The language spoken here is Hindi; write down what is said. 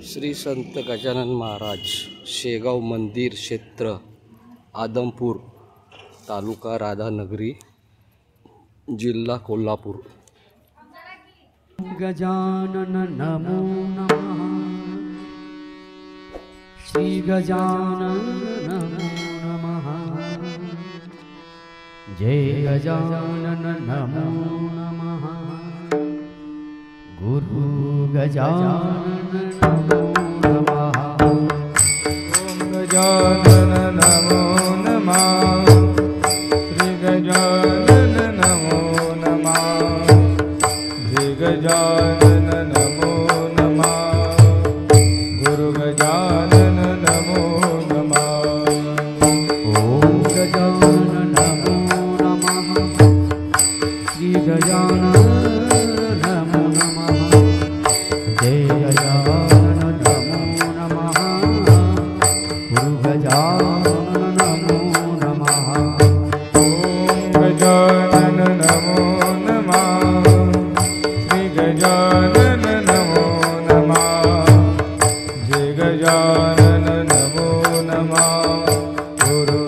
श्री संत गजानन महाराज शेगाव मंदिर क्षेत्र आदमपूर तालुका राधानगरी जिल्हा कोल्हापूर। गजानन नमो नमः। श्री गजानन नमो नमः। जय गजानन नमो नमः। गुरु गजानन नमो नमः। ओम गजानन नमो नमः। श्री गजानन नमो नमः। श्री गजानन नमो नमः। गुरु गजानन नमो नमः। ओम गजानन नमो नमः। श्री गजानन नमो नमः। जय गजानन नमो नमः। गुरु गजानन नमो नमः। ओम गजानन नमो नमः। श्री गजानन नमो नमः। जय गजानन नमो नमः। गुरु